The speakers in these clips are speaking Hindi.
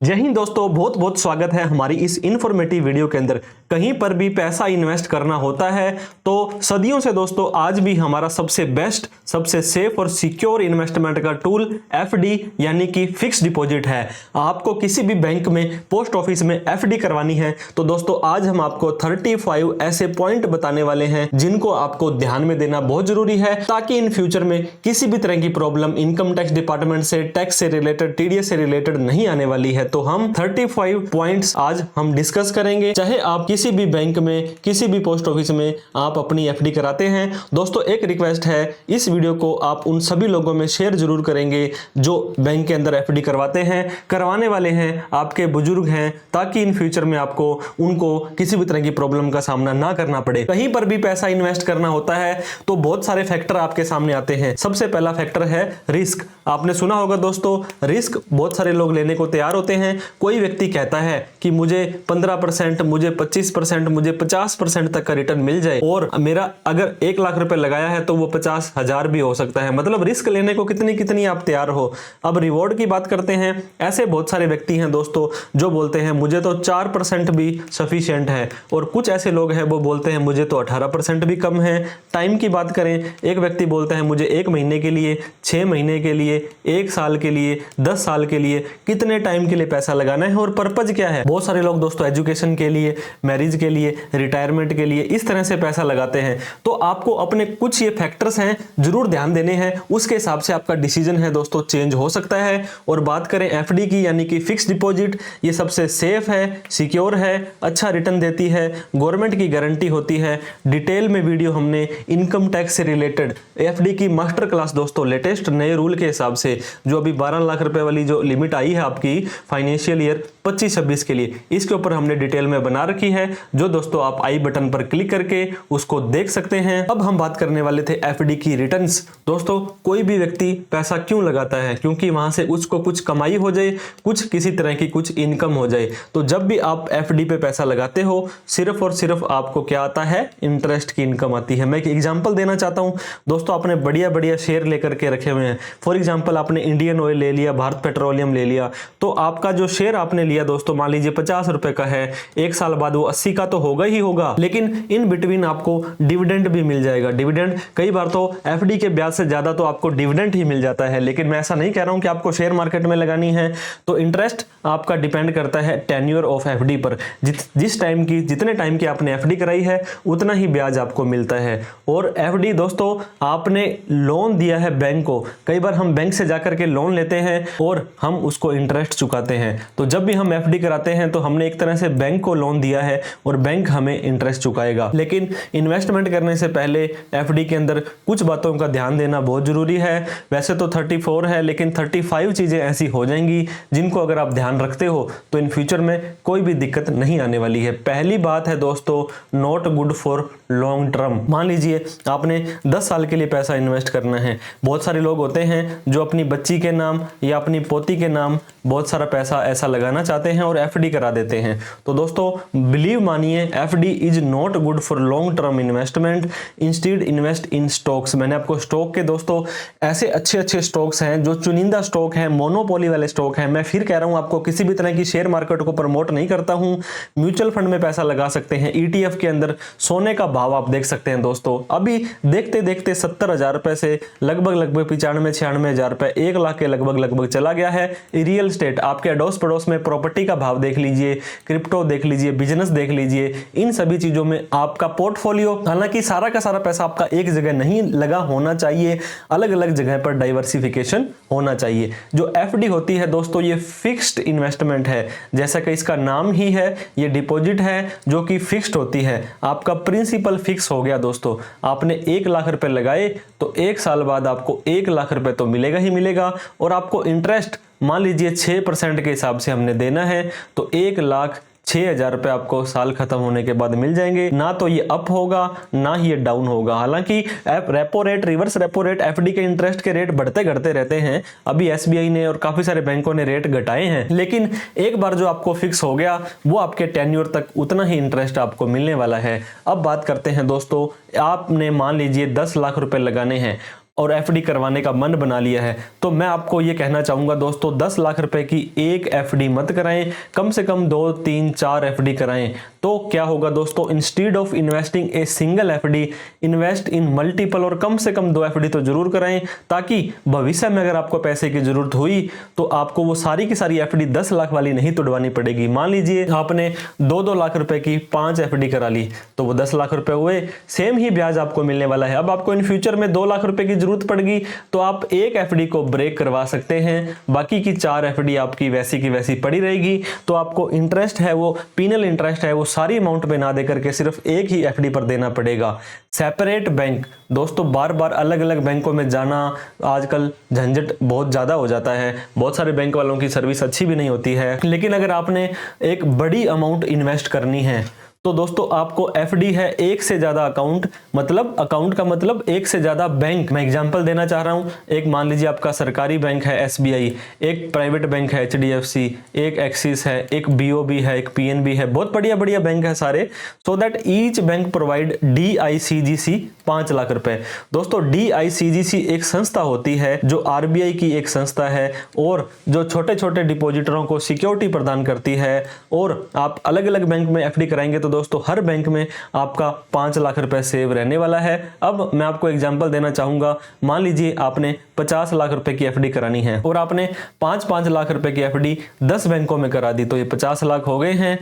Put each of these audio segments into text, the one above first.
जय हिंद दोस्तों, बहुत बहुत स्वागत है हमारी इस इंफॉर्मेटिव वीडियो के अंदर। कहीं पर भी पैसा इन्वेस्ट करना होता है तो सदियों से दोस्तों आज भी हमारा सबसे बेस्ट, सबसे सेफ और सिक्योर इन्वेस्टमेंट का टूल एफडी यानी कि फिक्स डिपॉजिट है। आपको किसी भी बैंक में, पोस्ट ऑफिस में एफडी करवानी है तो दोस्तों आज हम आपको 35 ऐसे पॉइंट बताने वाले हैं जिनको आपको ध्यान में देना बहुत जरूरी है, ताकि इन फ्यूचर में किसी भी तरह की प्रॉब्लम इनकम टैक्स डिपार्टमेंट से, टैक्स से रिलेटेड, टीडीएस से रिलेटेड नहीं आने वाली है। तो हम 35 पॉइंट्स आज हम डिस्कस करेंगे। चाहे आप किसी भी बैंक में, किसी भी पोस्ट ऑफिस में आप अपनी एफडी कराते हैं, दोस्तों एक रिक्वेस्ट है, इस वीडियो को आप उन सभी लोगों में शेयर जरूर करेंगे जो बैंक के अंदर एफडी करवाते हैं, करवाने वाले हैं, आपके बुजुर्ग हैं, ताकि इन फ्यूचर में आपको उनको किसी भी तरह की प्रॉब्लम का सामना ना करना पड़े। कहीं पर भी पैसा इन्वेस्ट करना होता है तो बहुत सारे फैक्टर आपके सामने आते हैं। सबसे पहला फैक्टर है रिस्क। आपने सुना होगा दोस्तों, रिस्क बहुत सारे लोग लेने को तैयार होते हैं। कोई व्यक्ति कहता है कि मुझे 15%, मुझे 25%, मुझे 50% तक का रिटर्न मिल जाए, और मेरा अगर 1 लाख रुपए लगाया है तो वो 50,000 भी हो सकता है। मतलब रिस्क लेने को कितनी आप तैयार हो। अब रिवॉर्ड की बात करते हैं। ऐसे बहुत सारे व्यक्ति हैं दोस्तों जो बोलते हैं मुझे तो 4% भी सफिशिएंट है, और कुछ ऐसे लोग हैं वो बोलते हैं मुझे तो 18% भी कम है। टाइम की बात करें, एक व्यक्ति बोलता है मुझे 1 महीने के लिए, 6 महीने के लिए, 1 साल के लिए, 10 साल के लिए, कितने टाइम के लिए पैसा लगाना है और पर्पज क्या है। बहुत सारे लोग दोस्तों एजुकेशन के लिए, मैरिज के लिए, रिटायरमेंट के लिए इस तरह से पैसा लगाते हैं। तो आपको अपने कुछ ये फैक्टर्स हैं जरूर ध्यान देने हैं, उसके हिसाब से आपका डिसीजन है दोस्तों चेंज हो सकता है। और बात करें एफडी की यानी कि फिक्स डिपॉजिट, ये सबसे सेफ है, सिक्योर है, अच्छा रिटर्न देती है, गवर्नमेंट की गारंटी होती है। डिटेल में वीडियो हमने इनकम टैक्स से रिलेटेड एफडी की मास्टर क्लास दोस्तों, लेटेस्ट नए रूल के हिसाब से जो अभी 12 लाख रुपए वाली जो लिमिट आई है आपकी फाइनेंशियल ईयर 25-26 के लिए, इसके ऊपर हमने डिटेल में बना रखी है, जो दोस्तों आप आई बटन पर क्लिक करके उसको देख सकते हैं। अब हम बात करने वाले थे एफडी की रिटर्न्स। दोस्तों कोई भी व्यक्ति पैसा क्यों लगाता है? क्योंकि वहां से उसको कुछ कमाई हो जाए, कुछ किसी तरह की कुछ इनकम हो जाए। तो जब भी आप एफडी पे पैसा लगाते हो, सिर्फ और सिर्फ आपको क्या आता है? इंटरेस्ट की इनकम आती है। मैं एक एग्जांपल देना चाहता हूं दोस्तों, आपने बढ़िया बढ़िया शेयर लेकर के रखे हुए हैं। फॉर एग्जांपल आपने इंडियन ऑयल ले लिया, भारत पेट्रोलियम ले लिया, तो आपका जो शेयर आपने लिया दोस्तों, मान लीजिए 50 रुपए का है, 1 साल बाद वो 80 का तो होगा ही होगा, लेकिन इन बिटवीन आपको डिविडेंड भी मिल जाएगा। डिविडेंड कई बार तो एफडी के ब्याज से ज्यादा तो आपको डिविडेंड ही मिल जाता है। लेकिन मैं ऐसा नहीं कह रहा हूं कि आपको शेयर मार्केट में लगानी है। तो इंटरेस्ट आपका डिपेंड करता है टेन्योर ऑफ एफडी पर। जिस टाइम की, जितने टाइम की आपने एफडी कराई है उतना ही ब्याज आपको मिलता है। और एफडी दोस्तों, आपने लोन दिया है बैंक को, कई बार हम बैंक से जाकर के लोन लेते हैं और हम उसको इंटरेस्ट चुकाते हैं। तो जब भी हम एफडी कराते हैं तो हमने एक तरह से बैंक को लोन दिया है और बैंक हमें इंटरेस्ट चुकाएगा। लेकिन इन्वेस्टमेंट करने से पहले एफडी के अंदर कुछ बातों का ध्यान देना बहुत जरूरी है। वैसे तो 34 है, लेकिन 35 चीजें ऐसी हो जाएंगी जिनको अगर आप ध्यान रखते हो तो इन फ्यूचर में कोई भी दिक्कत नहीं आने वाली है। पहली बात है दोस्तों, not good for long term. मान लीजिए आपने 10 साल के लिए पैसा इन्वेस्ट करना है। बहुत सारे लोग होते हैं जो अपनी बच्ची के नाम या अपनी पोती के नाम बहुत सारा पैसा ऐसा लगाना चाहते हैं और एफडी करा देते हैं। तो दोस्तों बिलीव मानिए, FD is not good for long term investment. Instead invest in stocks. मैंने आपको स्टॉक के दोस्तों ऐसे अच्छे अच्छे स्टॉक्स हैं जो चुनिंदा स्टॉक हैं, मोनोपोली वाले स्टॉक हैं। मैं फिर कह रहा हूं, आपको किसी भी तरह की शेयर मार्केट को प्रमोट नहीं करता हूं। म्यूचुअल फंड में पैसा लगा सकते हैं, ईटीएफ के अंदर। सोने का भाव आप देख सकते हैं दोस्तों, अभी देखते देखते 70,000 रुपए से लगभग 95-96,000 रुपए, 1 लाख के लगभग चला गया है। रियल स्टेट, आपके अड़ोस पड़ोस में प्रॉपर्टी का भाव देख लीजिए, क्रिप्टो देख लीजिए, बिजनेस देख लीजिए, इन सभी चीजों में आपका पोर्टफोलियो, हालांकि सारा का सारा पैसा आपका एक जगह नहीं लगा होना चाहिए, अलग अलग जगह पर डाइवर्सिफिकेशन होना चाहिए। जो एफडी होती है दोस्तों, ये फिक्स्ड इन्वेस्टमेंट है। जैसा कि इसका नाम ही है, ये डिपॉजिट है जो कि फिक्स्ड होती है। आपका प्रिंसिपल फिक्स हो गया दोस्तों। आपने 1 लाख रुपए लगाए तो 1 साल बाद आपको 1 लाख रुपए तो मिलेगा ही मिलेगा, और आपको इंटरेस्ट मान लीजिए 6% के हिसाब से हमने देना है, तो 1,06,000 रुपए आपको साल खत्म होने के बाद मिल जाएंगे। ना तो ये अप होगा, ना ही ये डाउन होगा। हालांकि repo rate, reverse repo rate, FD के इंटरेस्ट के रेट बढ़ते घटते रहते हैं। अभी एसबीआई ने और काफी सारे बैंकों ने रेट घटाए हैं, लेकिन एक बार जो आपको फिक्स हो गया वो आपके टेन्योर तक उतना ही इंटरेस्ट आपको मिलने वाला है। अब बात करते हैं दोस्तों, आपने मान लीजिए 10 लाख रुपए लगाने हैं और एफडी करवाने का मन बना लिया है, तो मैं आपको ये कहना चाहूंगा दोस्तों, 10 लाख रुपए की एक एफडी मत कराएं, कम से कम 2, 3, 4 एफडी कराएं। तो क्या होगा दोस्तों, instead of investing a single FD, invest in multiple, और कम से कम 2 एफडी तो जरूर कराएं, ताकि भविष्य में अगर आपको पैसे की जरूरत हुई तो आपको वो सारी की सारी एफडी 10 लाख वाली नहीं तोड़वानी पड़ेगी। मान लीजिए आपने 2-2 लाख रुपए की 5 एफडी करा ली, तो वो 10 लाख रुपए हुए, सेम ही ब्याज आपको मिलने वाला है। अब आपको इन फ्यूचर में 2 लाख रुपए की जरूरत पड़ेगी तो आप एक एफडी को ब्रेक करवा सकते हैं, बाकी की 4 एफडी आपकी वैसी की वैसी पड़ी रहेगी। तो आपको इंटरेस्ट है, वो पीनल इंटरेस्ट है, वो सारी अमाउंट पे ना देकर के सिर्फ एक ही एफडी पर देना पड़ेगा। सेपरेट बैंक दोस्तों, बार बार अलग अलग बैंकों में जाना आजकल झंझट बहुत ज्यादा हो जाता है, बहुत सारे बैंक वालों की सर्विस अच्छी भी नहीं होती है। लेकिन अगर आपने एक बड़ी अमाउंट इन्वेस्ट करनी है तो दोस्तों आपको एफडी है एक से ज्यादा अकाउंट, मतलब अकाउंट का मतलब एक से ज्यादा बैंक। मैं एग्जांपल देना चाह रहा हूं, एक मान लीजिए आपका सरकारी बैंक है एसबीआई, एक प्राइवेट बैंक है एचडीएफसी, एक एक्सिस है, एक बीओबी है, एक पीएनबी है, बहुत बढ़िया बढ़िया बैंक है सारे। So that each bank provide DICGC 5 lakh रुपए। दोस्तों डीआईसीजीसी एक संस्था होती है जो आरबीआई की एक संस्था है, और जो छोटे छोटे डिपॉजिटरों को सिक्योरिटी प्रदान करती है। और आप अलग अलग बैंक में एफडी कराएंगे तो दोस्तों हर बैंक में आपका 5 लाख रुपए सेव रहने वाला है। अब मैं आपको एग्जांपल देना चाहूंगा, मान लीजिए आपने 50 लाख रुपए की एफडी करानी है और आपने 5-5 लाख रुपए की एफडी 10 बैंकों में करा दी, तो ये 50 लाख हो गए हैं।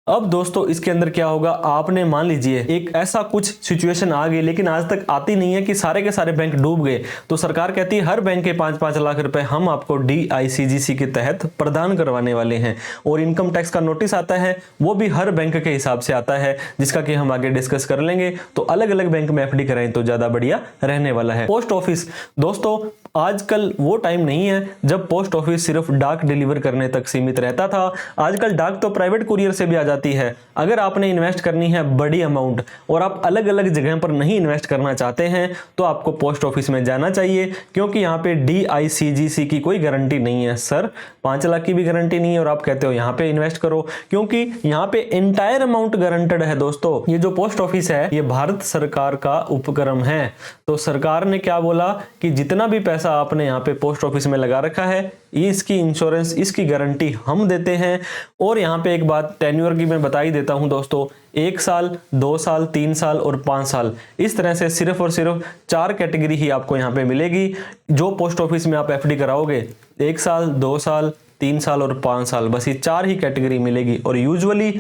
अब दोस्तों इसके अंदर क्या होगा, आपने मान लीजिए एक ऐसा कुछ सिचुएशन आ गई, लेकिन आज तक आती नहीं है, कि सारे के सारे बैंक डूब गए, तो सरकार कहती है हर बैंक के 5-5 लाख रुपए हम आपको डीआईसीजीसी के तहत प्रदान करवाने वाले हैं। और इनकम टैक्स का नोटिस आता है, वो भी हर बैंक के हिसाब से आता है, जिसका कि हम आगे डिस्कस कर लेंगे। तो अलग अलग बैंक में एफडी कराएं तो ज्यादा बढ़िया रहने वाला है। पोस्ट ऑफिस दोस्तों, आजकल वो टाइम नहीं है जब पोस्ट ऑफिस सिर्फ डाक डिलीवर करने तक सीमित रहता था। आजकल डाक तो प्राइवेट कुरियर से भी आ जाती है। अगर आपने इन्वेस्ट करनी है बड़ी अमाउंट और आप अलग अलग जगह पर नहीं इन्वेस्ट करना चाहते हैं तो आपको पोस्ट ऑफिस में जाना चाहिए, क्योंकि यहाँ पे डीआईसीजीसी की कोई गारंटी नहीं है। सर 5 लाख की भी गारंटी नहीं है और आप कहते हो यहाँ पे इन्वेस्ट करो, क्योंकि यहाँ पे एंटायर अमाउंट गारंटेड है। दोस्तों ये जो पोस्ट ऑफिस है ये भारत सरकार का उपक्रम है, तो सरकार ने क्या बोला कि जितना भी पैसा आपने यहाँ पे पोस्ट ऑफिस में लगा रखा है, ये इसकी इंश्योरेंस, इसकी गारंटी हम देते हैं। और यहाँ पे एक बात टेन्योर की मैं बता ही देता हूँ दोस्तों, 1 साल, 2 साल, 3 साल और 5 साल, इस तरह से सिर्फ और सिर्फ 4 कैटेगरी ही आपको यहाँ पे मिलेगी। जो पोस्ट ऑफिस में आप एफडी कराओगे 1 साल, 2 साल, 3 साल और 5 साल, बस ये 4 ही कैटेगरी मिलेगी। और यूजुअली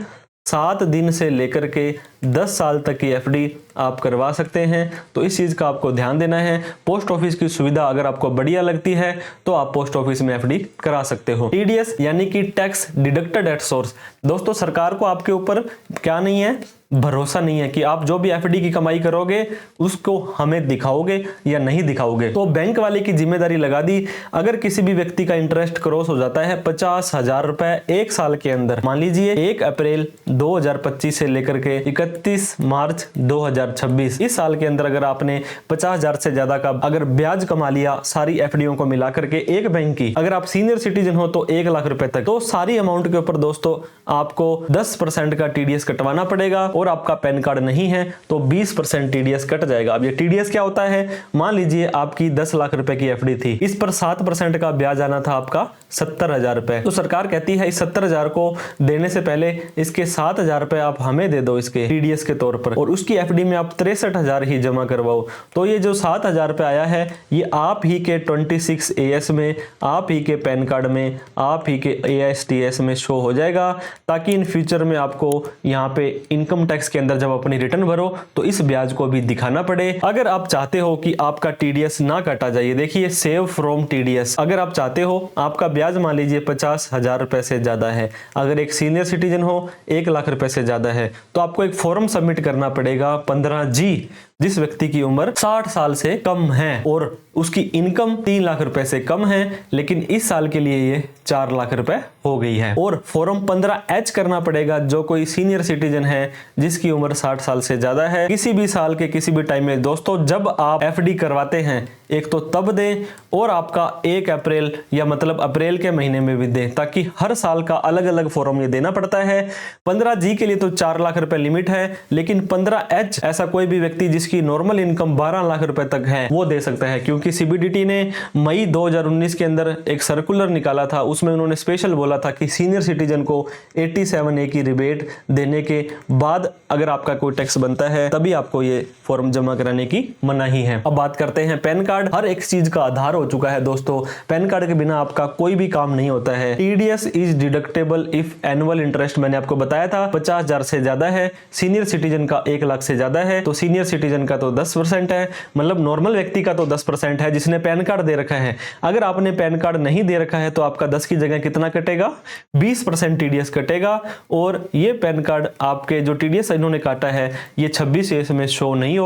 7 दिन से लेकर के 10 साल तक की एफडी आप करवा सकते हैं, तो इस चीज का आपको ध्यान देना है। पोस्ट ऑफिस की सुविधा अगर आपको बढ़िया लगती है तो आप पोस्ट ऑफिस में एफडी करा सकते हो। टीडीएस यानी कि टैक्स डिडक्टेड एट सोर्स। दोस्तों सरकार को आपके ऊपर क्या नहीं है, भरोसा नहीं है कि आप जो भी एफडी की कमाई करोगे उसको हमें दिखाओगे या नहीं दिखाओगे। तो बैंक वाले की जिम्मेदारी लगा दी। अगर किसी भी व्यक्ति का इंटरेस्ट क्रॉस हो जाता है 50,000 रुपए 1 साल के अंदर, मान लीजिए 1 अप्रैल 2025 से लेकर के 31 मार्च 2026, इस साल के अंदर अगर आपने 50,000 से ज्यादा का अगर ब्याज कमा लिया सारी एफडीओ को मिला करके एक बैंक की, अगर आप सीनियर सिटीजन हो तो 1 लाख रुपए तक, तो सारी अमाउंट के ऊपर दोस्तों आपको 10% का टीडीएस कटवाना पड़ेगा। और आपका पैन कार्ड नहीं है तो 20% टीडीएस कट जाएगा। अब ये टीडीएस क्या होता है, मान लीजिए आपकी 10 लाख रुपए की एफडी थी, इस पर 7% का ब्याज आना था आपका 70,000 रुपए। तो सरकार कहती है इस 70,000 को देने से पहले इसके 7,000 रुपए आप हमें दे दो इसके टीडीएस के तौर पर, और उसकी एफडी में आप 63,000 ही जमा करवाओ। तो ये जो 7,000 रुपए आया है ये आप ही के 26 AS में, आप ही के पैन कार्ड में, आप ही के ASTS में शो हो जाएगा, ताकि इन फ्यूचर में आपको यहाँ पे इनकम टैक्स के अंदर जब अपनी रिटर्न भरो तो इस ब्याज को भी दिखाना पड़े। अगर आप चाहते हो कि आपका टीडीएस ना काटा जाए, देखिए सेव फ्रॉम टीडीएस, अगर आप चाहते हो आपका ब्याज मान लीजिए 50,000 रुपए से ज्यादा है, अगर एक सीनियर सिटीजन हो 1 लाख रुपए से ज्यादा है, तो आपको एक फॉर्म सबमिट करना पड़ेगा 15G, जिस व्यक्ति की उम्र 60 साल से कम है और उसकी इनकम 3 लाख रुपए से कम है, लेकिन इस साल के लिए ये 4 लाख रुपए हो गई है। और फॉर्म 15H करना पड़ेगा जो कोई सीनियर सिटीजन है जिसकी उम्र 60 साल से ज्यादा है, किसी भी साल के किसी भी टाइम में। दोस्तों जब आप एफडी करवाते हैं एक तो तब दें और आपका 1 अप्रैल या मतलब अप्रैल के महीने में भी दें, ताकि हर साल का अलग अलग फॉर्म ये देना पड़ता है। 15G के लिए तो 4 लाख रुपए लिमिट है, लेकिन 15H ऐसा कोई भी व्यक्ति जिसकी जिसकी नॉर्मल इनकम 12 लाख रुपए तक है वो दे सकता है, क्योंकि सीबीडीटी ने मई 2019 के अंदर एक सर्कुलर निकाला था, उसमें उन्होंने स्पेशल बोला था कि सीनियर सिटीजन को 87A की रिबेट देने के बाद अगर आपका कोई टैक्स बनता है तभी आपको ये फॉर्म जमा कराने की मनाही है। अब बात करते हैं पैन कार्ड। हर एक चीज का आधार हो चुका है दोस्तों, पैन कार्ड के बिना आपका कोई भी काम नहीं होता है। TDS is deductible if annual interest मैंने आपको बताया था 50,000 से ज्यादा है, सीनियर सिटीजन का 1 लाख से ज्यादा है तो सीनियर सिटीजन का तो 10% है, मतलब नॉर्मल व्यक्ति का तो 10% है जिसने पैन कार्ड दे रखा है। अगर आपने पैन कार्ड नहीं दे रखा है तो आपका 10 की जगह कितना कटेगा, 20% टीडीएस कटेगा। और ये पैन कार्ड आपके जो टीडीएस इन्होंने काटा है ये 26 में शो नहीं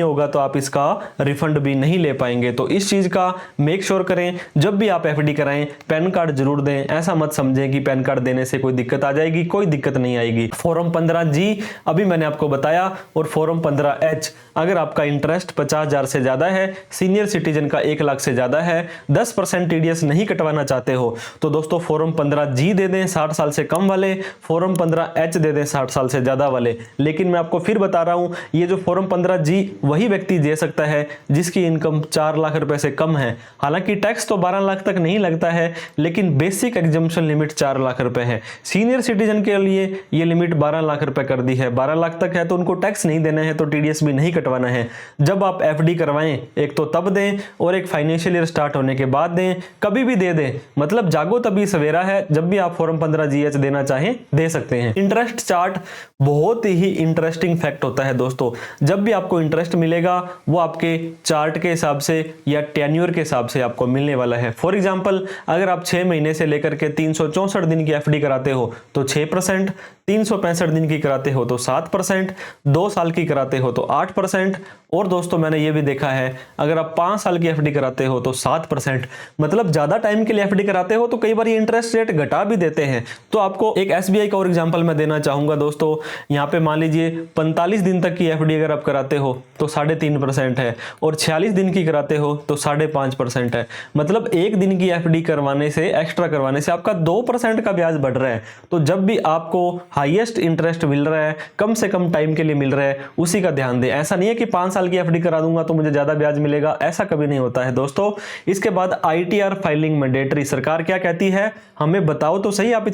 होगा तो आप इसका रिफंड भी नहीं ले पाएंगे। तो इस चीज का मेक श्योर करें, जब भी आप एफडी कराएं पैन कार्ड जरूर दें। ऐसा मत समझें कि पैन कार्ड देने से कोई दिक्कत आ जाएगी, कोई दिक्कत नहीं आएगी। फॉर्म 15G अभी मैंने आपको बताया, और फॉर्म 15H अगर आपका इंटरेस्ट 50,000 से ज्यादा है, सीनियर सिटीजन का 1 लाख से ज्यादा है, 10% टीडीएस नहीं कटवाना चाहते हो तो दोस्तों फॉर्म 15G दे दें 60 साल से कम वाले, फॉर्म 15H दे दें 60 साल से ज्यादा वाले। लेकिन मैं आपको फिर बता रहा हूं ये जो फॉर्म 15G वही व्यक्ति दे सकता है जिसकी इनकम 4 लाख रुपए से कम है। हालांकि टैक्स तो 12 लाख तक नहीं लगता है, लेकिन बेसिक एग्जम्पशन लिमिट 4 लाख रुपए है। सीनियर सिटीजन के लिए ये लिमिट 12 लाख रुपए कर दी है। 12 लाख तक है तो उनको टैक्स नहीं देना है, तो टीडीएस भी नहीं कटवाना है। जब आप एफडी करवाएं एक तो तब दें और एक फाइनेंशियल ईयर स्टार्ट होने के बाद दें, कभी भी दे दें, मतलब जागो तभी सवेरा है। जब भी आप फॉर्म 15GH देना चाहें दे सकते हैं। इंटरेस्ट चार्ट बहुत ही इंटरेस्टिंग फैक्ट होता है दोस्तों। जब भी आपको इंटरेस्ट मिलेगा वो आपके चार्ट के हिसाब से या टेन्योर के हिसाब से आपको मिलने वाला है। फॉर एग्जांपल अगर आप 6 महीने से लेकर के 364 दिन की एफडी कराते हो तो 6%, 365 दिन की कराते हो तो 7%, 2 साल की कराते हो तो 8%, और दोस्तों मैंने ये भी देखा है अगर आप 5 साल की एफडी कराते हो तो 7%। मतलब ज्यादा टाइम के लिए एफडी कराते हो तो कई बार ये इंटरेस्ट रेट घटा भी देते हैं। तो आपको एक एसबीआई का और एग्जांपल मैं देना चाहूंगा दोस्तों। यहाँ पे मान लीजिए 45 दिन तक की एफडी अगर आप कराते हो तो 3.5% है, और 46 दिन की कराते हो तो 5.5% है। मतलब एक दिन की एफडी करवाने से, एक्स्ट्रा करवाने से आपका 2% का ब्याज बढ़ रहा है। तो जब भी आपको हाईएस्ट इंटरेस्ट मिल रहा है, कम से कम टाइम के लिए मिल रहा है, उसी का ध्यान दें। ऐसा नहीं है कि 5 साल की एफडी करा दूंगा तो मुझे ज्यादा ब्याज मिलेगा, ऐसा कभी नहीं होता है दोस्तों। इसके बाद आईटीआर फाइलिंग मैंडेटरी। सरकार क्या कहती है हमें बताओ तो सही, आप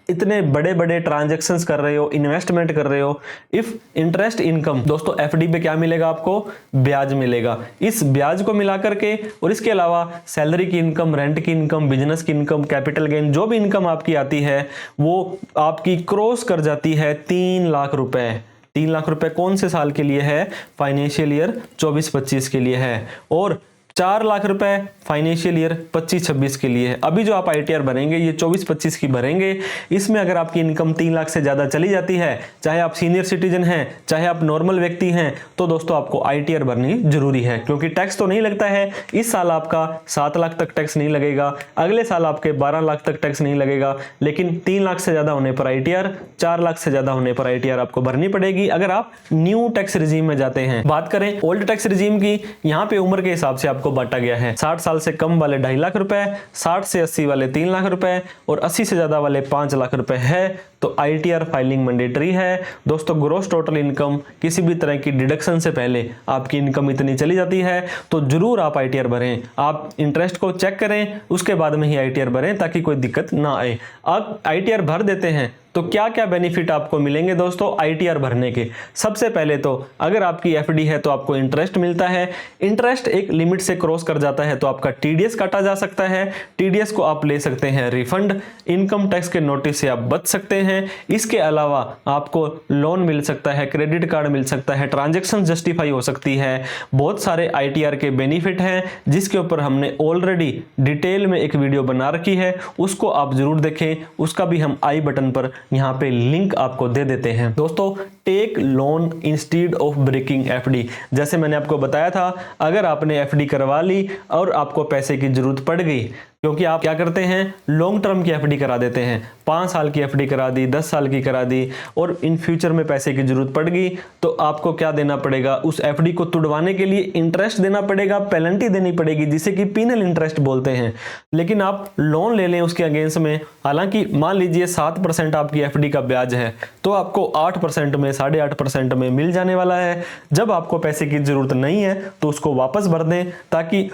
इतने बड़े बड़े ट्रांजैक्शंस कर रहे हो, इन्वेस्टमेंट कर रहे हो, इफ इंटरेस्ट इनकम। दोस्तों एफडी पे क्या मिलेगा आपको, ब्याज मिलेगा। इस ब्याज को मिला करके और इसके अलावा सैलरी की इनकम, रेंट की इनकम, बिजनेस की इनकम, कैपिटल गेन, जो भी इनकम आपकी आती है वो आपकी क्रॉस कर जाती है 3 लाख रुपए। 3 लाख रुपए कौन से साल के लिए है, फाइनेंशियल ईयर 24-25 के लिए है, और 4 लाख रुपए फाइनेंशियल ईयर 25-26 के लिए है। अभी जो आप आईटीआर भरेंगे ये 24-25 की भरेंगे। इसमें अगर आपकी इनकम 3 लाख से ज्यादा चली जाती है, चाहे आप सीनियर सिटीजन हैं चाहे आप नॉर्मल व्यक्ति हैं, तो दोस्तों आपको आईटीआर भरनी जरूरी है, क्योंकि टैक्स तो नहीं लगता है। इस साल आपका 7 लाख तक टैक्स नहीं लगेगा, अगले साल आपके 12 लाख तक टैक्स नहीं लगेगा, लेकिन 3 लाख से ज्यादा होने पर आईटीआर, 4 लाख से ज्यादा होने पर आईटीआर आपको भरनी पड़ेगी अगर आप न्यू टैक्स रिजीम में जाते हैं। बात करें ओल्ड टैक्स रिजीम की, यहाँ पे उम्र के हिसाब से आपको बांटा गया है। 60 साल से कम वाले 2.5 लाख रुपए, 60 से 80 वाले 3 लाख रुपए, और 80 से ज्यादा वाले 5 लाख रुपए है तो आईटीआर फाइलिंग मैंडेटरी है। दोस्तों ग्रॉस टोटल इनकम, किसी भी तरह की डिडक्शन से पहले आपकी इनकम इतनी चली जाती है तो जरूर आप आईटीआर भरें। आप इंटरेस्ट को चेक करें, उसके बाद में ही आईटीआर भरें ताकि कोई दिक्कत ना आए। आप आईटीआर भर देते हैं तो क्या क्या बेनिफिट आपको मिलेंगे दोस्तों आईटीआर भरने के। सबसे पहले तो अगर आपकी एफडी है तो आपको इंटरेस्ट मिलता है। इंटरेस्ट एक लिमिट से क्रॉस कर जाता है तो आपका टीडीएस काटा जा सकता है। टीडीएस को आप ले सकते हैं रिफंड, इनकम टैक्स के नोटिस से आप बच सकते हैं। इसके अलावा आपको लोन मिल सकता है, क्रेडिट कार्ड मिल सकता है, ट्रांजैक्शन जस्टिफाई हो सकती है। बहुत सारे आईटीआर के बेनिफिट हैं जिसके ऊपर हमने ऑलरेडी डिटेल में एक वीडियो बना रखी है, उसको आप जरूर देखें। उसका भी हम आई बटन पर यहाँ पे लिंक आपको दे देते हैं। दोस्तों take loan instead of breaking FD. जैसे मैंने आपको बताया था, अगर आपने एफडी करवा ली और आपको पैसे की जरूरत पड़ गई, क्योंकि आप क्या करते हैं लॉन्ग टर्म की एफडी करा देते हैं, 5 साल की एफडी करा दी, 10 साल की करा दी, और इन फ्यूचर में पैसे की जरूरत पड़ गई तो आपको क्या देना पड़ेगा, उस एफडी को तुड़वाने के लिए इंटरेस्ट देना पड़ेगा, पेनल्टी देनी पड़ेगी जिसे कि पीनल इंटरेस्ट बोलते हैं। लेकिन आप लोन ले लें उसके अगेंस्ट में, हालांकि मान लीजिए 7% आपकी एफडी का ब्याज है तो आपको 8% में 8.5% में मिल जाने वाला है। जब आपको पैसे की जरूरत नहीं है तो उसको वापस भर दें, ताकि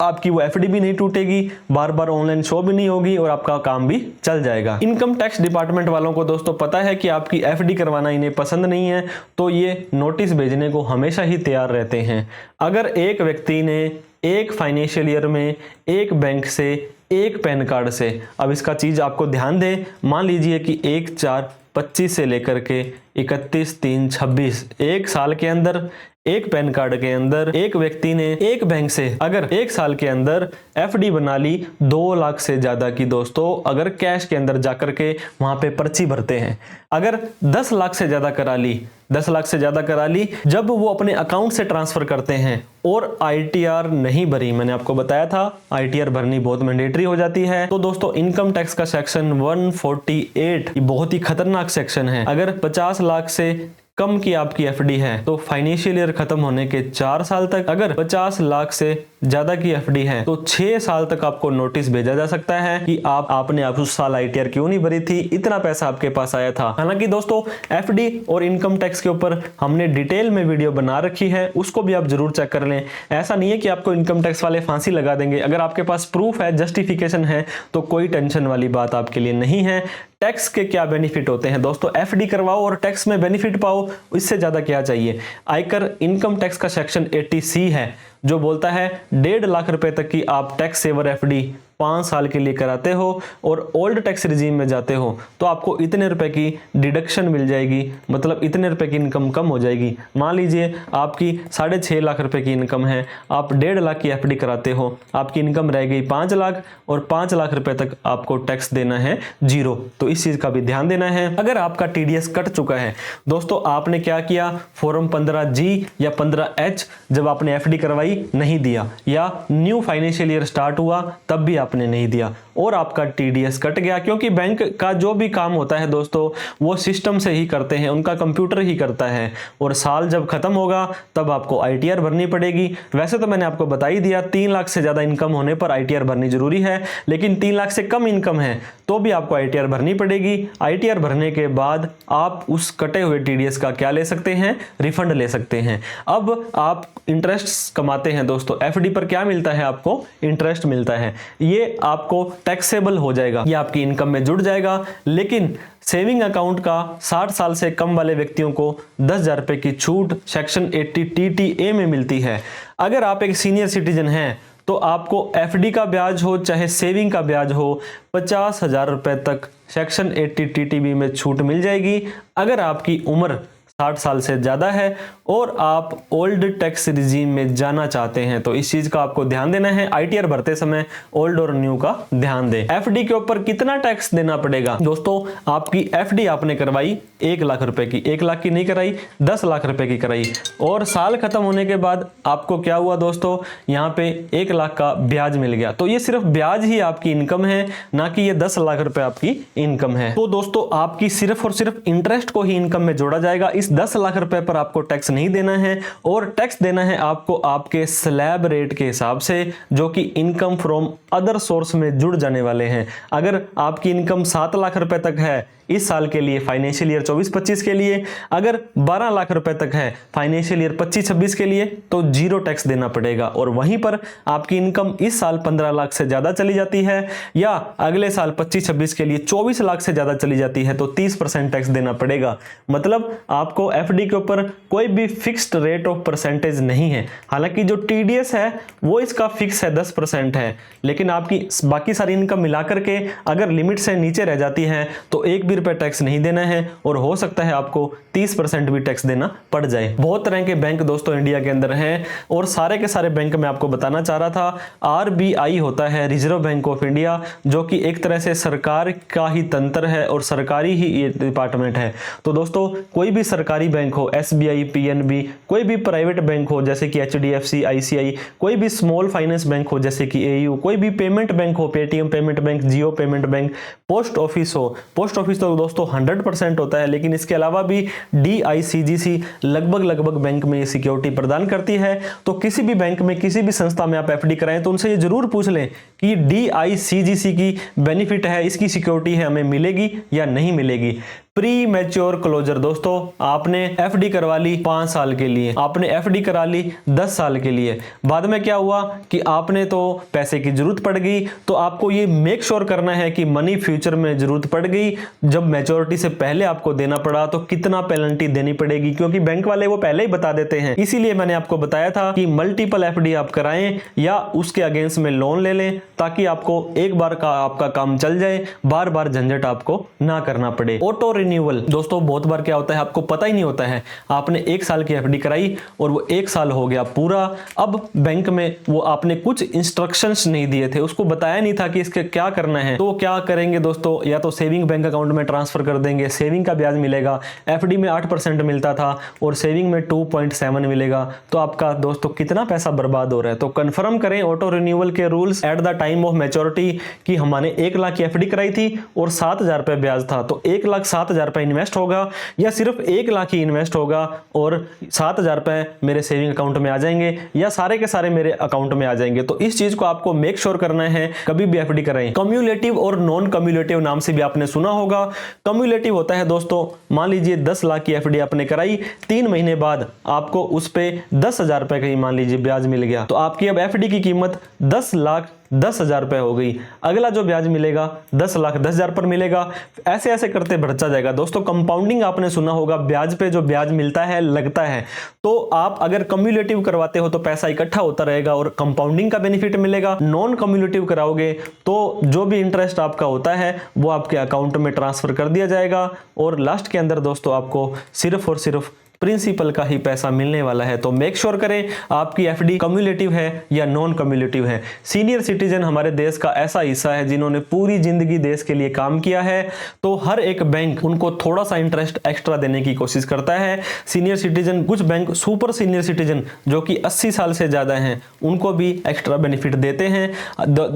आपकी वो एफडी भी नहीं टूटेगी, बार बार ऑनलाइन शो भी नहीं होगी और आपका काम भी चल जाएगा। इनकम टैक्स डिपार्टमेंट वालों को दोस्तों पता है कि आपकी एफडी करवाना इन्हें पसंद नहीं है, तो ये नोटिस भेजने को हमेशा ही तैयार रहते हैं। अगर एक व्यक्ति ने एक फाइनेंशियल ईयर में एक बैंक से एक पैन कार्ड से, अब इसका चीज आपको ध्यान दें, मान लीजिए कि 1/4/25 से लेकर के 31/3/26 एक साल के अंदर एक पैन कार्ड के अंदर एक व्यक्ति ने एक बैंक से अगर एक साल के अंदर एफडी बना ली 2 लाख से ज्यादा की दोस्तों, अगर कैश के अंदर जाकर के वहां पे पर्ची भरते हैं, अगर 10 लाख से ज्यादा करा ली, 10 लाख से ज्यादा करा ली, जब वो अपने अकाउंट से ट्रांसफर करते हैं और आईटीआर नहीं भरी, मैंने आपको बताया था आईटीआर भरनी बहुत मैंडेटरी हो जाती है, तो दोस्तों इनकम टैक्स का सेक्शन 148 ये बहुत ही खतरनाक सेक्शन है। अगर 50 लाख से कम की आपकी एफडी है तो फाइनेंशियल ईयर खत्म होने के 4 साल तक, अगर 50 लाख से ज्यादा की एफडी है तो 6 साल तक आपको नोटिस भेजा जा सकता है कि आपने उस साल आईटीआर क्यों नहीं भरी थी, इतना पैसा आपके पास आया था। हालांकि दोस्तों एफडी और इनकम टैक्स के ऊपर हमने डिटेल में वीडियो बना रखी है, उसको भी आप जरूर चेक कर लें। ऐसा नहीं है कि आपको इनकम टैक्स वाले फांसी लगा देंगे, अगर आपके पास प्रूफ है, जस्टिफिकेशन है, तो कोई टेंशन वाली बात आपके लिए नहीं है। टैक्स के क्या बेनिफिट होते हैं दोस्तों, एफडी करवाओ और टैक्स में बेनिफिट पाओ, इससे ज्यादा क्या चाहिए। आयकर इनकम टैक्स का सेक्शन 80C है जो बोलता है 1.5 लाख रुपए तक की आप टैक्स सेवर एफडी 5 साल के लिए कराते हो और ओल्ड टैक्स रिजीम में जाते हो तो आपको इतने रुपए की डिडक्शन मिल जाएगी, मतलब इतने रुपए की इनकम कम हो जाएगी। मान लीजिए आपकी 6.5 लाख रुपए की इनकम है, आप 1.5 लाख की एफडी कराते हो, आपकी इनकम रह गई 5 लाख और 5 लाख रुपए तक आपको टैक्स देना है 0, तो इस चीज का भी ध्यान देना है। अगर आपका टीडीएस कट चुका है दोस्तों, आपने क्या किया, फॉर्म 15G या 15H जब आपने एफडी करवाई नहीं दिया, या न्यू फाइनेंशियल ईयर स्टार्ट हुआ तब भी आपने नहीं दिया और आपका टीडीएस कट गया, क्योंकि बैंक का जो भी काम होता है दोस्तों वो सिस्टम से ही करते हैं, उनका कंप्यूटर ही करता है, और साल जब खत्म होगा तब आपको आईटीआर भरनी पड़ेगी। वैसे तो मैंने आपको बता ही दिया 3 लाख से ज्यादा इनकम होने पर आईटीआर भरनी जरूरी है, लेकिन 3 लाख से कम इनकम है तो भी आपको आईटीआर भरनी पड़ेगी। आईटीआर भरने के बाद आप उस कटे हुए टीडीएस का क्या ले सकते हैं, रिफंड ले सकते हैं। अब आप इंटरेस्ट कमाते हैं दोस्तों, एफडी पर क्या मिलता है, आपको इंटरेस्ट मिलता है, ये आपको टैक्सेबल हो जाएगा, ये आपकी इनकम में जुड़ जाएगा। लेकिन सेविंग अकाउंट का 60 साल से कम वाले व्यक्तियों को 10,000 रुपए की छूट सेक्शन 80 TTA में मिलती है। अगर आप एक सीनियर सिटीजन हैं तो आपको एफडी का ब्याज हो चाहे सेविंग का ब्याज हो 50,000 रुपए तक सेक्शन 80 TTB में छूट मिल जाएगी। अगर आपकी उम्र 60 साल से ज्यादा है और आप ओल्ड टैक्स रिजीम में जाना चाहते हैं तो इस चीज का आपको ध्यान देना है। आईटीआर भरते समय ओल्ड और न्यू का ध्यान दें। एफडी के ऊपर कितना टैक्स देना पड़ेगा दोस्तों, आपकी एफडी आपने करवाई 1 लाख रुपए की, 1 लाख की नहीं कराई, 10 लाख रुपए की कराई, और साल खत्म होने के बाद आपको क्या हुआ दोस्तों, यहाँ पे 1 लाख का ब्याज मिल गया, तो ये सिर्फ ब्याज ही आपकी इनकम है, ना कि ये 10 लाख रुपए आपकी इनकम है। तो दोस्तों आपकी सिर्फ और सिर्फ इंटरेस्ट को ही इनकम में जोड़ा जाएगा। इस 10 लाख रुपए पर आपको टैक्स नहीं देना है, और टैक्स देना है आपको आपके स्लैब रेट के हिसाब से, जो कि इनकम फ्रॉम अदर सोर्स में जुड़ जाने वाले हैं। अगर आपकी इनकम 7 लाख रुपए तक है इस साल के लिए, फाइनेंशियल ईयर 24-25 के लिए, अगर 12 लाख रुपए तक है फाइनेंशियल ईयर 25-26 के लिए, तो 0 टैक्स देना पड़ेगा। और वहीं पर आपकी इनकम इस साल 15 लाख से ज्यादा चली जाती है या अगले साल 25-26 के लिए 24 लाख से ज्यादा चली जाती है तो 30% टैक्स देना पड़ेगा। मतलब आपको एफडी के ऊपर कोई भी फिक्स्ड रेट ऑफ परसेंटेज नहीं है। हालांकि जो टीडीएस है वो इसका फिक्स है 10% है, लेकिन आपकी बाकी सारी इनकम मिलाकर के अगर लिमिट से नीचे रह जाती है तो एक भी रुपए टैक्स नहीं देना है, और हो सकता है आपको 30% भी टैक्स देना पड़ जाए। बहुत तरह के बैंक दोस्तों इंडिया के अंदर हैं, और सारे के सारे बैंक मैं आपको बताना चाह रहा था। आरबीआई होता है रिजर्व बैंक ऑफ इंडिया, जो कि एक तरह से सरकार का ही तंत्र है और सरकारी ही ये डिपार्टमेंट है। तो दोस्तों कोई भी सरकारी बैंक हो, एसबीआई, पीएनबी, कोई भी प्राइवेट बैंक हो जैसे कि एचडीएफसी, आईसीआई, कोई भी स्मॉल फाइनेंस बैंक हो जैसे कि एयू, कोई भी पेमेंट बैंक हो, पेटीएम पेमेंट बैंक, जियो पेमेंट बैंक, पोस्ट ऑफिस हो, पोस्ट ऑफिस तो दोस्तों 100% होता है, लेकिन इसके अलावा भी डीआईसीजीसी लगभग बैंक में ये सिक्योरिटी प्रदान करती है। तो किसी भी बैंक में, किसी भी संस्था में आप एफडी कराएं तो उनसे ये जरूर पूछ लें कि डीआईसीजीसी की बेनिफिट है, इसकी सिक्योरिटी है, हमें मिलेगी या नहीं मिलेगी। Premature closure. दोस्तों आपने एफडी करवा ली 5 साल के लिए, आपने एफडी करा ली 10 साल के लिए, बाद में क्या हुआ कि आपने तो पैसे की जरूरत पड़ गई, तो आपको ये मेक श्योर करना है कि मनी फ्यूचर में जरूरत पड़ गई, जब मैच्योरिटी से पहले आपको देना पड़ा तो कितना पेनल्टी देनी पड़ेगी, क्योंकि बैंक वाले वो पहले ही बता देते हैं। इसीलिए मैंने आपको बताया था कि मल्टीपल एफडी आप कराएं या उसके अगेंस्ट में लोन ले लें, ताकि आपको एक बार का आपका काम चल जाए, बार बार झंझट आपको ना करना पड़े। Auto renewal. दोस्तों बहुत बार क्या होता है, आपको पता ही नहीं होता है, आपने 1 साल की एफडी कराई और वो 1 साल हो गया पूरा, अब बैंक में वो आपने कुछ इंस्ट्रक्शंस नहीं दिए थे, उसको बताया नहीं था कि इसके क्या करना है, तो क्या करेंगे दोस्तों, या तो सेविंग बैंक अकाउंट में ट्रांसफर कर देंगे, सेविंग का ब्याज मिलेगा, एफडी में 8% मिलता था और सेविंग में 2.7 मिलेगा, तो आपका दोस्तों कितना पैसा बर्बाद हो रहा है। तो कंफर्म करें ऑटो रिन्यूअल के rules at the time of maturity कि हमने 1 लाख की एफडी कराई थी और 7,000 रुपए ब्याज था, तो 1,07,000 रुपए इन्वेस्ट होगा या सिर्फ 1 लाख ही इन्वेस्ट होगा और 7,000 रुपए मेरे सेविंग अकाउंट में आ जाएंगे या सारे के सारे मेरे अकाउंट में आ जाएंगे। तो इस चीज को आपको मेक श्योर करना है कभी भी एफडी कराएं। कम्युलेटिव और नॉन कम्युलेटिव नाम से भी आपने सुना होगा। कम्युलेटिव होता है दोस्तों, मान लीजिए 10 लाख की एफडी आपने कराई, 3 महीने बाद आपको उस पे 10,000 रुपए का ही मान लीजिए ब्याज मिल गया, तो आपकी अब एफडी की कीमत 10,10,000 रुपए हो गई। अगला जो ब्याज मिलेगा 10,10,000 पर मिलेगा, ऐसे ऐसे करते बढ़ता जाएगा। दोस्तों कंपाउंडिंग आपने सुना होगा, ब्याज पे जो ब्याज मिलता है लगता है, तो आप अगर कम्युलेटिव करवाते हो तो पैसा इकट्ठा होता रहेगा और कंपाउंडिंग का बेनिफिट मिलेगा। नॉन कम्युलेटिव कराओगे तो जो भी इंटरेस्ट आपका होता है वो आपके अकाउंट में ट्रांसफर कर दिया जाएगा और लास्ट के अंदर दोस्तों आपको सिर्फ और सिर्फ प्रिंसिपल का ही पैसा मिलने वाला है। तो मेक श्योर करें आपकी एफडी कम्युलेटिव है या नॉन कम्युलेटिव है। सीनियर सिटीजन हमारे देश का ऐसा हिस्सा है जिन्होंने पूरी जिंदगी देश के लिए काम किया है, तो हर एक बैंक उनको थोड़ा सा इंटरेस्ट एक्स्ट्रा देने की कोशिश करता है। सीनियर सिटीजन, कुछ बैंक सुपर सीनियर सिटीजन जो कि 80 साल से ज्यादा हैं उनको भी एक्स्ट्रा बेनिफिट देते हैं।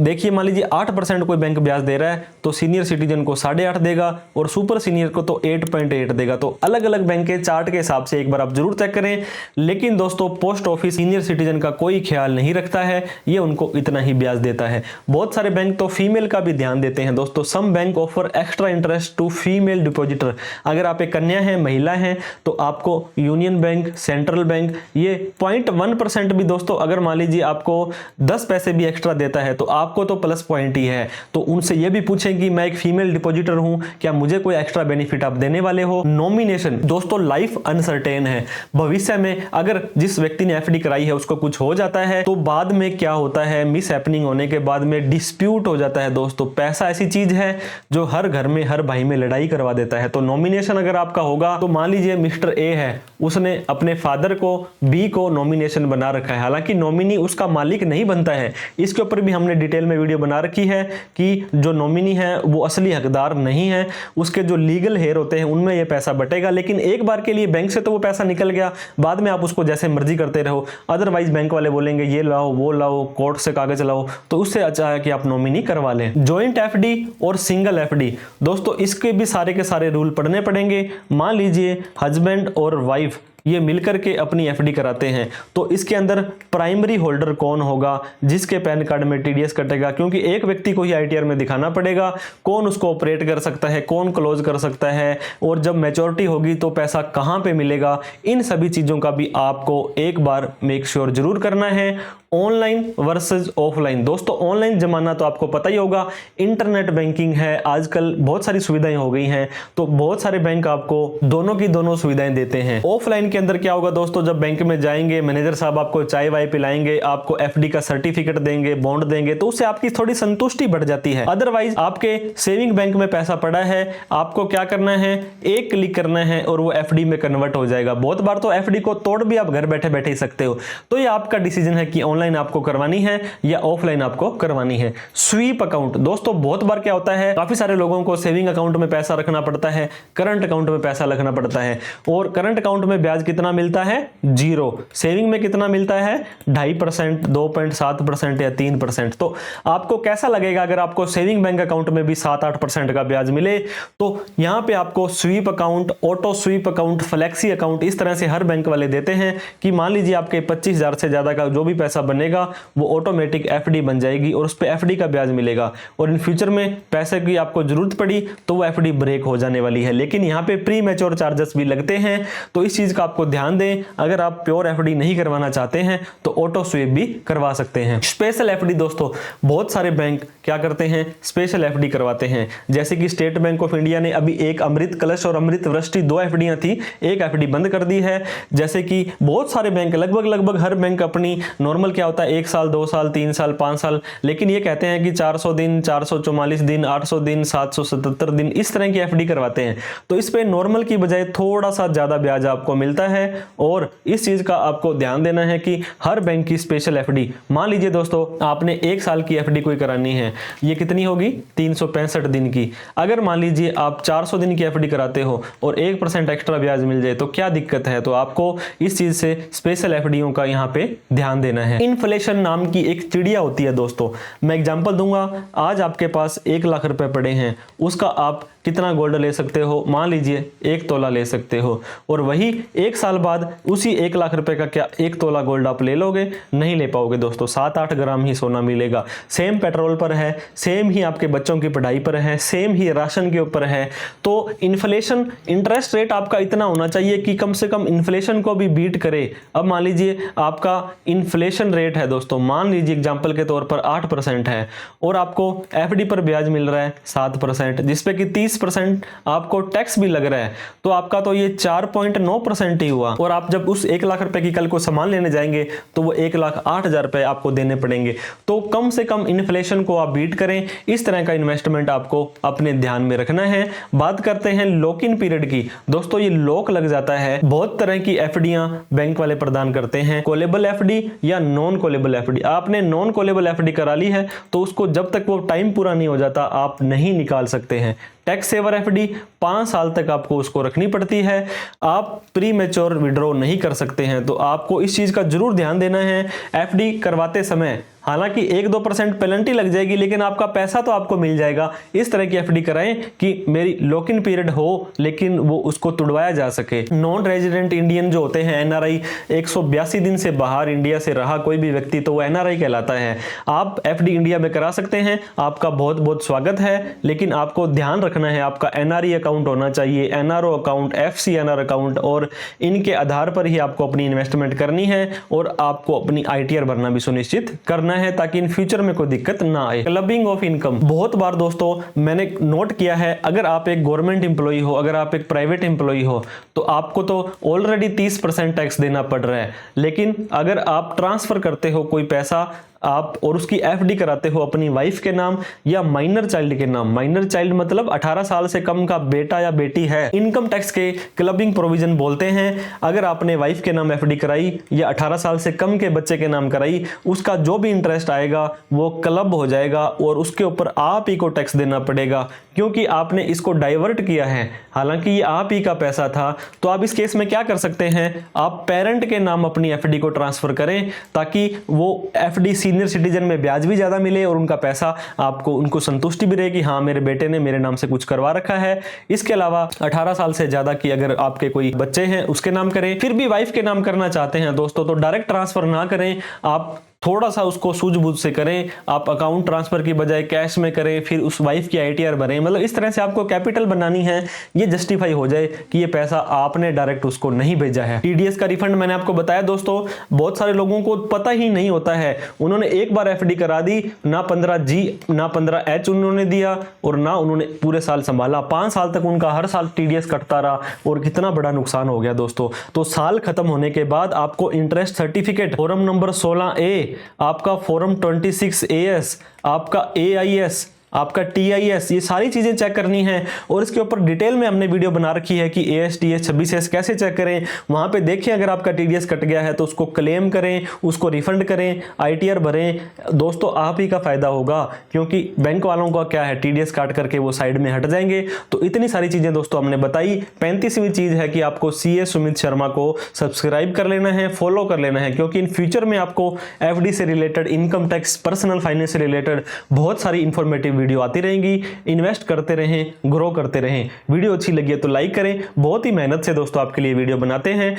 देखिए मान लीजिए 8% कोई बैंक ब्याज दे रहा है तो सीनियर सिटीजन को 8.5 देगा और सुपर सीनियर को तो 8.8 देगा। तो अलग अलग बैंक के चार्ट के हिसाब से एक बार आप जरूर चेक करें। लेकिन दोस्तों पोस्ट ऑफिस सीनियर सिटीजन का कोई ख्याल नहीं रखता है, ये उनको इतना ही ब्याज देता है। बहुत सारे बैंक तो फीमेल का भी ध्यान देते हैं दोस्तों। Some bank offer extra interest to female depositor. अगर आप एक कन्या हैं, महिला हैं, तो आपको यूनियन बैंक, सेंट्रल बैंक ये 0.1% भी दोस्तों अगर मान लीजिए आपको 10 पैसे भी एक्स्ट्रा देता है तो आपको तो प्लस पॉइंट ही है। तो उनसे ये भी पूछें कि मैं एक फीमेल डिपॉजिटर हूं, क्या मुझे कोई एक्स्ट्रा बेनिफिट आप देने वाले हो। नॉमिनेशन दोस्तों लाइफ अनसर्टेन है, भविष्य में अगर जिस व्यक्ति ने एफडी कराई है उसको कुछ हो जाता है तो बाद में क्या होता है, मिस हैपनिंग होने के बाद में डिस्प्यूट हो जाता है। दोस्तों पैसा ऐसी चीज है जो हर घर में हर भाई में लड़ाई करवा देता है। तो नॉमिनेशन अगर आपका होगा तो मान लीजिए मिस्टर ए है, उसने अपने फादर को बी को नॉमिनेशन बना रखा है, हालांकि नॉमिनी उसका मालिक नहीं बनता है। इसके ऊपर भी हमने डिटेल में वीडियो बना रखी है कि जो नॉमिनी है वो असली हकदार नहीं है, उसके जो लीगल हेयर होते हैं उनमें ये पैसा बटेगा। लेकिन एक बार के लिए बैंक से तो वो पैसा निकल गया, बाद में आप उसको जैसे मर्जी करते रहो। अदरवाइज बैंक वाले बोलेंगे ये लाओ वो लाओ, कोर्ट से कागज लाओ, तो उससे अच्छा है कि आप नॉमिनी करवा लें। जॉइंट एफडी और सिंगल एफडी दोस्तों इसके भी सारे के सारे रूल पढ़ने पड़ेंगे। मान लीजिए हस्बैंड और वाइफ ये मिलकर के अपनी एफडी कराते हैं तो इसके अंदर प्राइमरी होल्डर कौन होगा, जिसके पैन कार्ड में टीडीएस कटेगा, क्योंकि एक व्यक्ति को ही आईटीआर में दिखाना पड़ेगा कौन उसको ऑपरेट कर सकता है, कौन क्लोज कर सकता है, और जब मैच्योरिटी होगी तो पैसा कहां पे मिलेगा। इन सभी चीजों का भी आपको एक बार मेक श्योर जरूर करना है। Online versus offline. दोस्तों ऑनलाइन जमाना तो आपको पता ही होगा, इंटरनेट बैंकिंग है, आजकल बहुत सारी सुविधाएं हो गई हैं, तो बहुत सारे बैंक आपको दोनों की दोनों सुविधाएं देते हैं। ऑफलाइन के अंदर क्या होगा दोस्तों, जब बैंक में जाएंगे मैनेजर साहब आपको चाय वाय पिलाएंगे, आपको एफडी का सर्टिफिकेट देंगे, बॉन्ड देंगे, तो उससे आपकी थोड़ी संतुष्टि बढ़ जाती है। अदरवाइज आपके सेविंग बैंक में पैसा पड़ा है, आपको क्या करना है, एक क्लिक करना है और वो एफडी में कन्वर्ट हो जाएगा। बहुत बार तो एफडी को तोड़ भी आप घर बैठे बैठे ही सकते हो। तो ये आपका डिसीजन है कि ऑनलाइन आपको करवानी है या ऑफलाइन आपको करवानी है। स्वीप अकाउंट दोस्तों बहुत बार क्या होता है, काफी सारे लोगों को सेविंग अकाउंट में पैसा रखना पड़ता है, करंट अकाउंट में पैसा रखना पड़ता है, और करंट अकाउंट में ब्याज कितना मिलता है, 0। सेविंग में कितना मिलता है, 2.5%, 2.7% या 3%। तो आपको कैसा लगेगा अगर आपको सेविंग बैंक अकाउंट में भी 7-8% का ब्याज मिले। तो यहां पे आपको sweep account, auto sweep account, flexi account, इस तरह से हर बैंक वाले देते हैं कि मान लीजिए आपके 25,000 से ज्यादा का जो भी पैसा बनेगा वो ऑटोमेटिक एफडी बन जाएगी और उस पर एफडी का ब्याज मिलेगा, और इन फ्यूचर में पैसे की आपको जरूरत पड़ी तो वो एफडी ब्रेक हो जाने वाली है। लेकिन यहाँ पे प्री मैच्योर चार्जेस भी लगते हैं, तो इस चीज का आपको ध्यान दें। अगर आप प्योर एफडी नहीं करवाना चाहते हैं तो ऑटो स्वीप भी करवा सकते हैं। स्पेशल एफडी दोस्तों, बहुत सारे बैंक क्या करते हैं, स्पेशल एफडी करवाते हैं। जैसे कि स्टेट बैंक ऑफ इंडिया ने अभी एक अमृत कलश और अमृत वृष्टि 2 एफडीआं थी, एक एफडी बंद कर दी है। जैसे कि बहुत सारे बैंक, लगभग हर बैंक अपनी नॉर्मल क्या होता है 1 साल 2 साल 3 साल 5 साल, लेकिन ये कहते हैं कि 400 दिन 444 दिन 800 दिन 777 दिन इस तरह की एफडी करवाते हैं। तो इस पे नॉर्मल की बजाय थोड़ा सा ज्यादा ब्याज आपको मिलता है, और इस चीज का आपको ध्यान देना है कि हर बैंक की स्पेशल एफडी, मान लीजिए दोस्तों आपने 1 साल की एफडी कोई करानी है, ये कितनी होगी 365 दिन की। अगर मान लीजिए आप 400 दिन की एफडी कराते हो और 1% एक्स्ट्रा ब्याज मिल जाए तो क्या दिक्कत है। तो आपको इस चीज से स्पेशल एफडीओ का यहाँ पे ध्यान देना है। इन्फ्लेशन नाम की एक चिड़िया होती है दोस्तों, मैं एग्जांपल दूंगा। आज आपके पास 1 लाख रुपए पड़े हैं, उसका आप कितना गोल्ड ले सकते हो, मान लीजिए 1 तोला ले सकते हो, और वही 1 साल बाद उसी 1 लाख रुपए का क्या 1 तोला गोल्ड आप ले लोगे, नहीं ले पाओगे दोस्तों। 7-8 ग्राम ही सोना मिलेगा। सेम पेट्रोल पर है, सेम ही आपके बच्चों की पढ़ाई पर है, सेम ही राशन के ऊपर है। तो इन्फ्लेशन, इंटरेस्ट रेट आपका इतना होना चाहिए कि कम से कम इन्फ्लेशन को भी बीट करे। अब मान लीजिए आपका इन्फ्लेशन रेट है दोस्तों, मान लीजिए एग्जांपल के तौर पर 8% है, और आपको एफडी पर ब्याज मिल रहा है 7%, जिसपे कि 30% आपको टैक्स भी लग रहा है, तो आपका तो ये 4.9% ही हुआ। और आप जब उस 1 लाख रुपए की कल को सामान लेने जाएंगे तो वो 1,08,000 रुपए आपको देने पड़ेंगे। तो कम से कम इन्फ्लेशन को आप बीट करें, इस तरह का इन्वेस्टमेंट आपको अपने ध्यान में रखना है। बात करते हैं लॉक इन पीरियड की। दोस्तों ये लॉक लग जाता है, बहुत तरह की एफडीआं बैंक वाले प्रदान करते हैं, कॉलेबल एफडी या नॉन कॉलेबल एफडी। आपने नॉन कॉलेबल एफडी करा ली है तो उसको जब तक वो टाइम पूरा नहीं हो जाता आप नहीं निकाल सकते हैं। टैक्स सेवर एफडी 5 साल तक आपको उसको रखनी पड़ती है, आप प्री मैच्योर विड्रॉ नहीं कर सकते हैं। तो आपको इस चीज का जरूर ध्यान देना है एफडी करवाते समय। हालांकि 1-2% पेनल्टी लग जाएगी, लेकिन आपका पैसा तो आपको मिल जाएगा। इस तरह की एफडी कराएं कि मेरी लॉक इन पीरियड हो लेकिन वो उसको तुड़वाया जा सके। नॉन रेजिडेंट इंडियन जो होते हैं एनआरआई, 182 दिन से बाहर इंडिया से रहा कोई भी व्यक्ति तो वो एनआरआई कहलाता है। आप एफडी इंडिया में करा सकते हैं, आपका बहुत बहुत स्वागत है, लेकिन आपको ध्यान रखना है आपका एनआरई अकाउंट होना चाहिए, एनआरओ अकाउंट, एफसीएनआर अकाउंट, और इनके आधार पर ही आपको अपनी इन्वेस्टमेंट करनी है और आपको अपनी आईटीआर भरना भी सुनिश्चित करना है ताकि इन फ्यूचर में कोई दिक्कत ना आए। क्लबिंग ऑफ इनकम, बहुत बार दोस्तों मैंने नोट किया है, अगर आप एक गवर्नमेंट एम्प्लॉय हो, अगर आप एक प्राइवेट एम्प्लॉय हो तो आपको तो ऑलरेडी 30% टैक्स देना पड़ रहा है। लेकिन अगर आप ट्रांसफर करते हो कोई पैसा आप और उसकी एफडी कराते हो अपनी वाइफ के नाम या माइनर चाइल्ड के नाम, माइनर चाइल्ड मतलब 18 साल से कम का बेटा या बेटी है, इनकम टैक्स के क्लबिंग प्रोविजन बोलते हैं। अगर आपने वाइफ के नाम एफडी कराई या 18 साल से कम के बच्चे के नाम कराई, उसका जो भी इंटरेस्ट आएगा वो क्लब हो जाएगा और उसके ऊपर आप ही को टैक्स देना पड़ेगा, क्योंकि आपने इसको डाइवर्ट किया है। हालांकि ये आप ही का पैसा था। तो आप इस केस में क्या कर सकते हैं, आप पेरेंट के नाम अपनी एफडी को ट्रांसफर करें ताकि वो एफडी सीनियर सिटीजन में ब्याज भी ज्यादा मिले और उनका पैसा आपको, उनको संतुष्टि भी रहेगी, हाँ मेरे बेटे ने मेरे नाम से कुछ करवा रखा है। इसके अलावा 18 साल से ज्यादा की अगर आपके कोई बच्चे हैं उसके नाम करें। फिर भी वाइफ के नाम करना चाहते हैं दोस्तों तो डायरेक्ट ट्रांसफर ना करें, आप थोड़ा सा उसको सूझबूझ से करें। आप अकाउंट ट्रांसफर की बजाय कैश में करें, फिर उस वाइफ की आईटीआर भरें। मतलब इस तरह से आपको कैपिटल बनानी है, ये जस्टिफाई हो जाए कि ये पैसा आपने डायरेक्ट उसको नहीं भेजा है। टीडीएस का रिफंड मैंने आपको बताया दोस्तों, बहुत सारे लोगों को पता ही नहीं होता है। उन्होंने एक बार एफडी करा दी, ना 15G ना 15H उन्होंने दिया और ना उन्होंने पूरे साल संभाला। 5 साल तक उनका हर साल टीडीएस कटता रहा और कितना बड़ा नुकसान हो गया दोस्तों। तो साल खत्म होने के बाद आपको interest certificate, form number 16A, आपका फॉर्म 26AS, आपका AIS, आपका TIS, ये सारी चीजें चेक करनी है। और इसके ऊपर डिटेल में हमने वीडियो बना रखी है कि ASTS 26S कैसे चेक करें। वहां पे देखें अगर आपका TDS कट गया है तो उसको क्लेम करें, उसको रिफंड करें, ITR भरें। दोस्तों आप ही का फायदा होगा, क्योंकि बैंक वालों का क्या है, TDS काट करके वो साइड में हट जाएंगे। तो इतनी सारी चीजें दोस्तों हमने बताई। 35वीं चीज है कि आपको CA सुमित शर्मा को सब्सक्राइब कर लेना है, फॉलो कर लेना है, क्योंकि इन फ्यूचर में आपको FD से related, income tax, personal finance से रिलेटेड बहुत सारी इंफॉर्मेटिव वीडियो आती रहेंगी। इन्वेस्ट करते रहें, ग्रो करते रहें। वीडियो अच्छी लगी है तो लाइक करें, बहुत ही मेहनत से दोस्तों आपके लिए वीडियो बनाते हैं।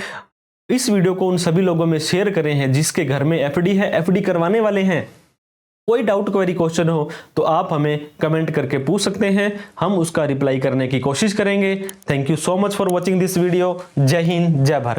इस वीडियो को उन सभी लोगों में शेयर करें हैं जिसके घर में एफडी है, एफडी करवाने वाले हैं। कोई डाउट क्वेरी क्वेश्चन हो तो आप हमें कमेंट करके पूछ सकते हैं, हम उसका रिप्लाई करने की कोशिश करेंगे। Thank you so much for watching this video. जय हिंद, जय भारत।